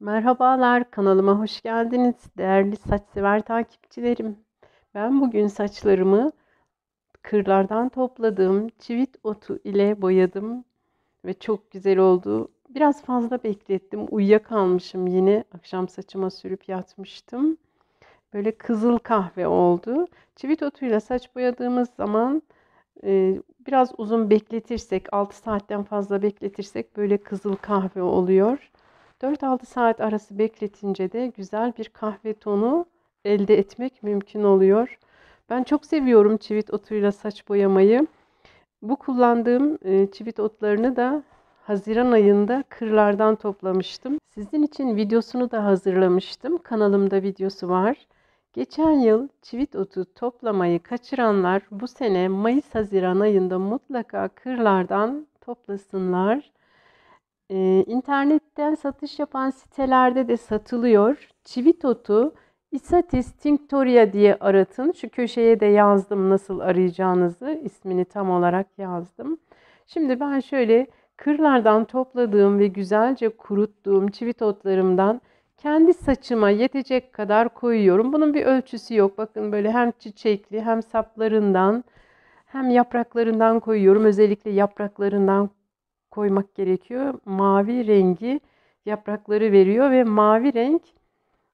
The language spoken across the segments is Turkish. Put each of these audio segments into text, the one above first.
Merhabalar, kanalıma hoş geldiniz değerli saç sever takipçilerim. Ben bugün saçlarımı kırlardan topladığım çivit otu ile boyadım ve çok güzel oldu. Biraz fazla beklettim, uyuyakalmışım yine. Akşam saçıma sürüp yatmıştım. Böyle kızıl kahve oldu. Çivit otuyla saç boyadığımız zaman biraz uzun bekletirsek, 6 saatten fazla bekletirsek böyle kızıl kahve oluyor. 4-6 saat arası bekletince de güzel bir kahve tonu elde etmek mümkün oluyor. Ben çok seviyorum çivit otuyla saç boyamayı. Bu kullandığım çivit otlarını da Haziran ayında kırlardan toplamıştım. Sizin için videosunu da hazırlamıştım. Kanalımda videosu var. Geçen yıl çivit otu toplamayı kaçıranlar bu sene Mayıs-Haziran ayında mutlaka kırlardan toplasınlar. İnternetten satış yapan sitelerde de satılıyor. Çivit otu Isatis tinctoria diye aratın. Şu köşeye de yazdım nasıl arayacağınızı. İsmini tam olarak yazdım. Şimdi ben şöyle kırlardan topladığım ve güzelce kuruttuğum çivit otlarımdan kendi saçıma yetecek kadar koyuyorum. Bunun bir ölçüsü yok. Bakın böyle hem çiçekli hem saplarından hem yapraklarından koyuyorum. Özellikle yapraklarından koymak gerekiyor. Mavi rengi yaprakları veriyor ve mavi renk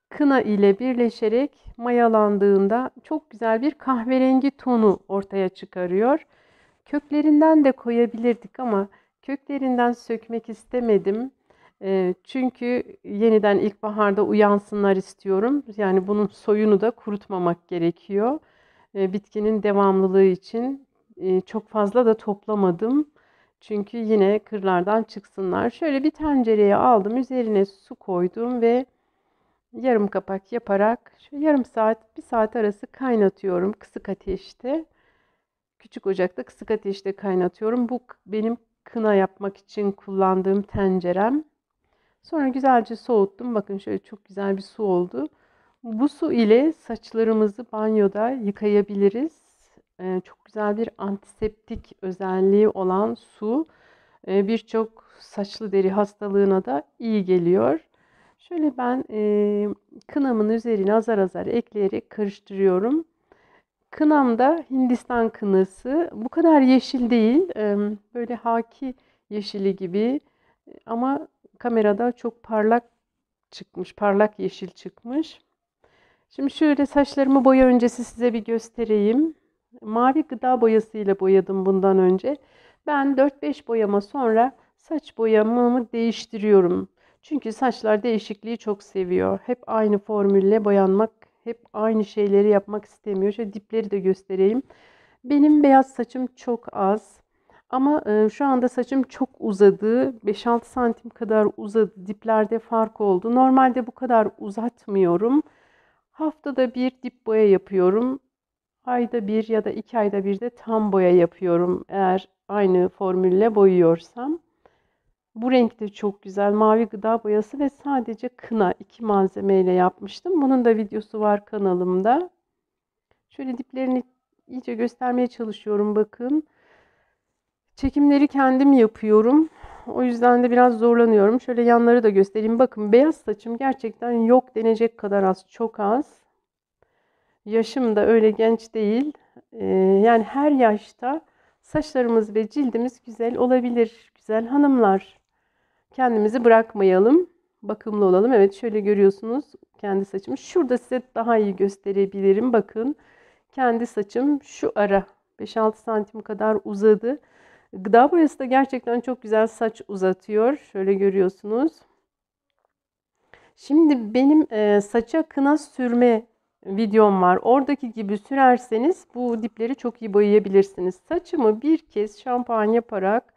kına ile birleşerek mayalandığında çok güzel bir kahverengi tonu ortaya çıkarıyor. Köklerinden de koyabilirdik ama köklerinden sökmek istemedim. Çünkü yeniden ilkbaharda uyansınlar istiyorum. Yani bunun soyunu da kurutmamak gerekiyor. Bitkinin devamlılığı için çok fazla da toplamadım. Çünkü yine kırlardan çıksınlar. Şöyle bir tencereye aldım. Üzerine su koydum ve yarım kapak yaparak yarım saat, bir saat arası kaynatıyorum kısık ateşte. Küçük ocakta kısık ateşte kaynatıyorum. Bu benim kına yapmak için kullandığım tencerem. Sonra güzelce soğuttum. Bakın şöyle çok güzel bir su oldu. Bu su ile saçlarımızı banyoda yıkayabiliriz. Çok güzel bir antiseptik özelliği olan su. Birçok saçlı deri hastalığına da iyi geliyor. Şöyle ben kınamın üzerine azar azar ekleyerek karıştırıyorum. Kınamda Hindistan kınası. Bu kadar yeşil değil. Böyle haki yeşili gibi. Ama kamerada çok parlak çıkmış. Parlak yeşil çıkmış. Şimdi şöyle saçlarımı boya öncesi size bir göstereyim. Mavi gıda boyasıyla boyadım bundan önce. Ben 4-5 boyama sonra saç boyamamı değiştiriyorum. Çünkü saçlar değişikliği çok seviyor. Hep aynı formülle boyanmak, hep aynı şeyleri yapmak istemiyor. Şöyle dipleri de göstereyim. Benim beyaz saçım çok az. Ama şu anda saçım çok uzadı. 5-6 santim kadar uzadı. Diplerde fark oldu. Normalde bu kadar uzatmıyorum. Haftada bir dip boya yapıyorum. Ayda bir ya da 2 ayda bir de tam boya yapıyorum. Eğer aynı formülle boyuyorsam. Bu renk de çok güzel. Mavi gıda boyası ve sadece kına 2 malzemeyle yapmıştım. Bunun da videosu var kanalımda. Şöyle diplerini iyice göstermeye çalışıyorum bakın. Çekimleri kendim yapıyorum. O yüzden de biraz zorlanıyorum. Şöyle yanları da göstereyim. Bakın beyaz saçım gerçekten yok denecek kadar az. Çok az. Yaşım da öyle genç değil. Yani her yaşta saçlarımız ve cildimiz güzel olabilir. Güzel hanımlar. Kendimizi bırakmayalım. Bakımlı olalım. Evet şöyle görüyorsunuz kendi saçımı. Şurada size daha iyi gösterebilirim. Bakın kendi saçım şu ara 5-6 santim kadar uzadı. Gıda boyası da gerçekten çok güzel saç uzatıyor. Şöyle görüyorsunuz. Şimdi benim saça kına sürme videom var. Oradaki gibi sürerseniz bu dipleri çok iyi boyayabilirsiniz. Saçımı bir kez şampuan yaparak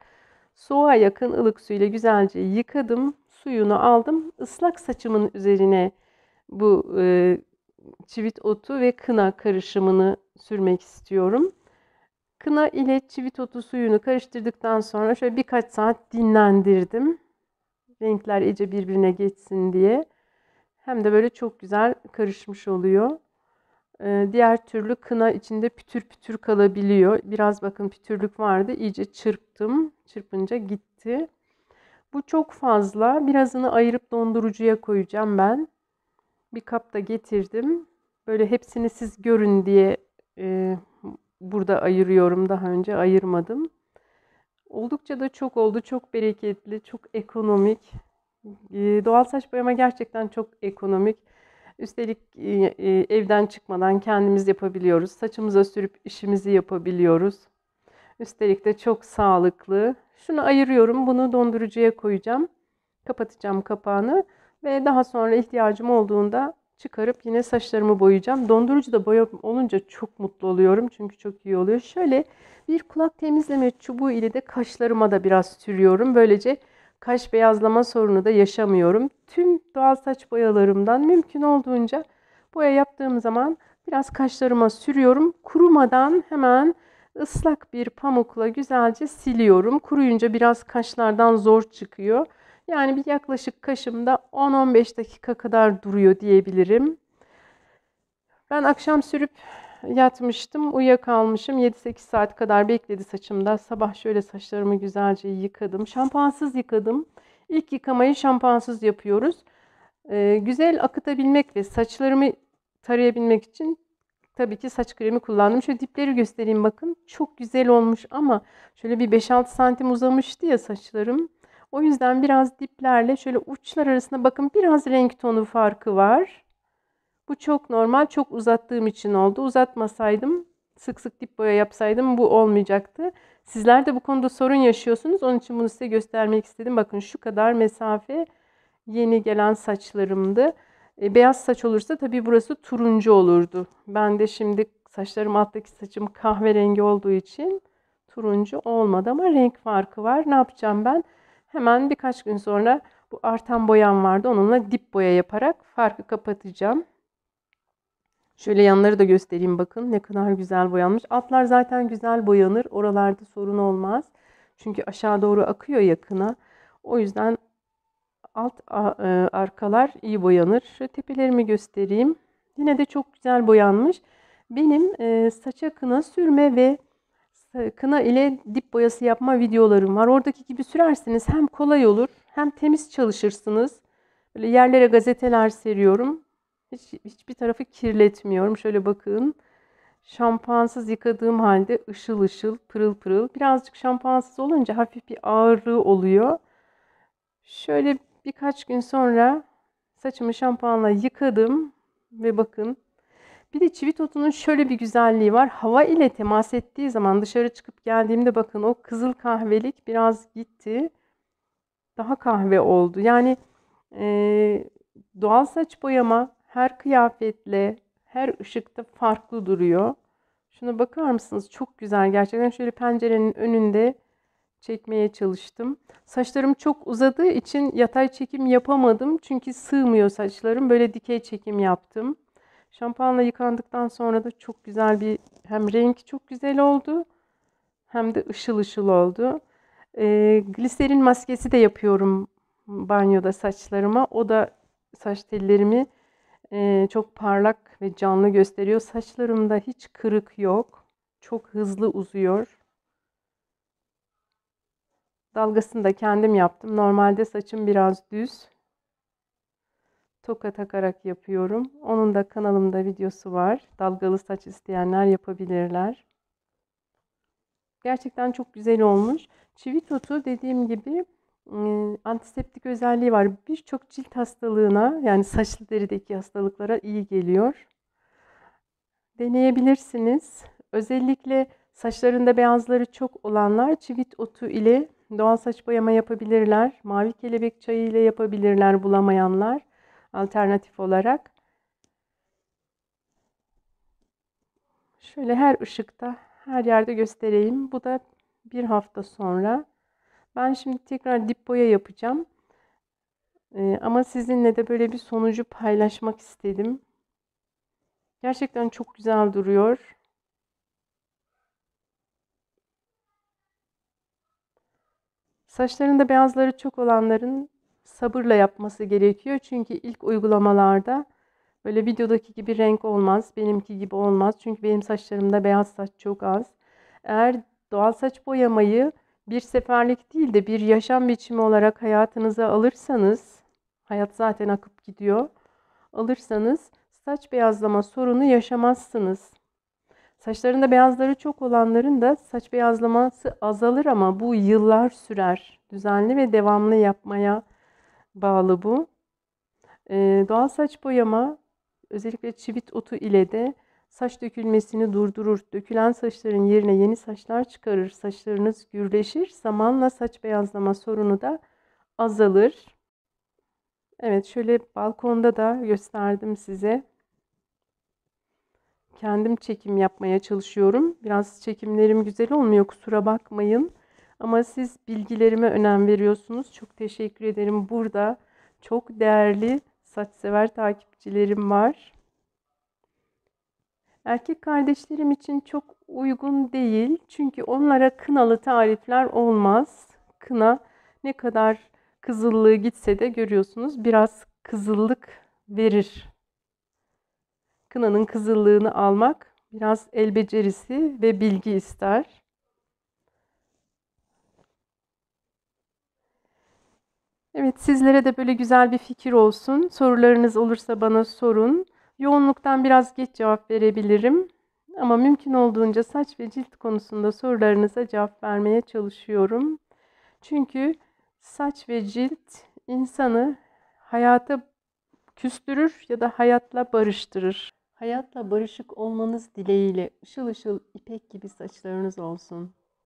soğuğa yakın ılık suyla güzelce yıkadım. Suyunu aldım. Islak saçımın üzerine bu çivit otu ve kına karışımını sürmek istiyorum. Kına ile çivit otu suyunu karıştırdıktan sonra şöyle birkaç saat dinlendirdim. Renkler iyice birbirine geçsin diye. Hem de böyle çok güzel karışmış oluyor. Diğer türlü kına içinde pütür pütür kalabiliyor. Biraz bakın pütürlük vardı. İyice çırptım. Çırpınca gitti. Bu çok fazla. Birazını ayırıp dondurucuya koyacağım ben. Bir kapta getirdim. Böyle hepsini siz görün diye burada ayırıyorum. Daha önce ayırmadım. Oldukça da çok oldu. Çok bereketli, çok ekonomik. Doğal saç boyama gerçekten çok ekonomik. Üstelik evden çıkmadan kendimiz yapabiliyoruz. Saçımıza sürüp işimizi yapabiliyoruz. Üstelik de çok sağlıklı. Şunu ayırıyorum. Bunu dondurucuya koyacağım. Kapatacağım kapağını. Ve daha sonra ihtiyacım olduğunda çıkarıp yine saçlarımı boyayacağım. Dondurucuda boya olunca çok mutlu oluyorum. Çünkü çok iyi oluyor. Şöyle bir kulak temizleme çubuğu ile de kaşlarıma da biraz sürüyorum. Böylece kaş beyazlama sorunu da yaşamıyorum. Tüm doğal saç boyalarımdan mümkün olduğunca boya yaptığım zaman biraz kaşlarıma sürüyorum. Kurumadan hemen ıslak bir pamukla güzelce siliyorum. Kuruyunca biraz kaşlardan zor çıkıyor. Yani bir yaklaşık kaşımda 10-15 dakika kadar duruyor diyebilirim. Ben akşam sürüp yatmıştım. Uyuyakalmışım. 7-8 saat kadar bekledi saçımda. Sabah şöyle saçlarımı güzelce yıkadım. Şampuansız yıkadım. İlk yıkamayı şampuansız yapıyoruz. Güzel akıtabilmek ve saçlarımı tarayabilmek için tabii ki saç kremi kullandım. Şöyle dipleri göstereyim bakın. Çok güzel olmuş ama şöyle bir 5-6 santim uzamıştı ya saçlarım. O yüzden biraz diplerle şöyle uçlar arasında bakın biraz renk tonu farkı var. Bu çok normal. Çok uzattığım için oldu. Uzatmasaydım, sık sık dip boya yapsaydım bu olmayacaktı. Sizler de bu konuda sorun yaşıyorsunuz. Onun için bunu size göstermek istedim. Bakın şu kadar mesafe yeni gelen saçlarımdı. Beyaz saç olursa tabii burası turuncu olurdu. Ben de şimdi saçlarım alttaki saçım kahverengi olduğu için turuncu olmadı ama renk farkı var. Ne yapacağım ben? Hemen birkaç gün sonra bu artan boyam vardı. Onunla dip boya yaparak farkı kapatacağım. Şöyle yanları da göstereyim bakın ne kadar güzel boyanmış. Altlar zaten güzel boyanır. Oralarda sorun olmaz. Çünkü aşağı doğru akıyor yakına. O yüzden arkalar iyi boyanır. Şu tepelerimi göstereyim. Yine de çok güzel boyanmış. Benim saça kına sürme ve kına ile dip boyası yapma videolarım var. Oradaki gibi sürerseniz hem kolay olur hem temiz çalışırsınız. Böyle yerlere gazeteler seriyorum. Hiçbir tarafı kirletmiyorum. Şöyle bakın. Şampuansız yıkadığım halde ışıl ışıl, pırıl pırıl. Birazcık şampuansız olunca hafif bir ağrı oluyor. Şöyle birkaç gün sonra saçımı şampuanla yıkadım ve bakın. Bir de çivit otunun şöyle bir güzelliği var. Hava ile temas ettiği zaman dışarı çıkıp geldiğimde bakın o kızıl kahvelik biraz gitti. Daha kahve oldu. Yani doğal saç boyama her kıyafetle, her ışıkta farklı duruyor. Şuna bakar mısınız? Çok güzel gerçekten. Şöyle pencerenin önünde çekmeye çalıştım. Saçlarım çok uzadığı için yatay çekim yapamadım. Çünkü sığmıyor saçlarım. Böyle dikey çekim yaptım. Şampuanla yıkandıktan sonra da çok güzel bir hem renk çok güzel oldu hem de ışıl ışıl oldu. Gliserin maskesi de yapıyorum banyoda saçlarıma. O da saç tellerimi çok parlak ve canlı gösteriyor. Saçlarımda hiç kırık yok. Çok hızlı uzuyor. Dalgasını da kendim yaptım. Normalde saçım biraz düz. Toka takarak yapıyorum. Onun da kanalımda videosu var. Dalgalı saç isteyenler yapabilirler. Gerçekten çok güzel olmuş. Çivit otu dediğim gibi antiseptik özelliği var. Birçok cilt hastalığına yani saçlı derideki hastalıklara iyi geliyor. Deneyebilirsiniz. Özellikle saçlarında beyazları çok olanlar çivit otu ile doğal saç boyama yapabilirler. Mavi kelebek çayı ile yapabilirler bulamayanlar alternatif olarak. Şöyle her ışıkta, her yerde göstereyim. Bu da bir hafta sonra. Ben şimdi tekrar dip boya yapacağım. Ama sizinle de böyle bir sonucu paylaşmak istedim. Gerçekten çok güzel duruyor. Saçlarında beyazları çok olanların sabırla yapması gerekiyor. Çünkü ilk uygulamalarda böyle videodaki gibi renk olmaz. Benimki gibi olmaz. Çünkü benim saçlarımda beyaz saç çok az. Eğer doğal saç boyamayı bir seferlik değil de bir yaşam biçimi olarak hayatınıza alırsanız, hayat zaten akıp gidiyor, alırsanız saç beyazlama sorunu yaşamazsınız. Saçlarında beyazları çok olanların da saç beyazlaması azalır ama bu yıllar sürer. Düzenli ve devamlı yapmaya bağlı bu. Doğal saç boyama özellikle çivit otu ile de saç dökülmesini durdurur. Dökülen saçların yerine yeni saçlar çıkarır. Saçlarınız gürleşir. Zamanla saç beyazlama sorunu da azalır. Evet, şöyle balkonda da gösterdim size. Kendim çekim yapmaya çalışıyorum. Biraz çekimlerim güzel olmuyor, kusura bakmayın. Ama siz bilgilerime önem veriyorsunuz. Çok teşekkür ederim. Burada çok değerli saçsever takipçilerim var. Erkek kardeşlerim için çok uygun değil. Çünkü onlara kınalı tarifler olmaz. Kına ne kadar kızıllığı gitse de görüyorsunuz biraz kızıllık verir. Kınanın kızıllığını almak biraz el becerisi ve bilgi ister. Evet, sizlere de böyle güzel bir fikir olsun. Sorularınız olursa bana sorun. Yoğunluktan biraz geç cevap verebilirim. Ama mümkün olduğunca saç ve cilt konusunda sorularınıza cevap vermeye çalışıyorum. Çünkü saç ve cilt insanı hayata küstürür ya da hayatla barıştırır. Hayatla barışık olmanız dileğiyle ışıl ışıl ipek gibi saçlarınız olsun.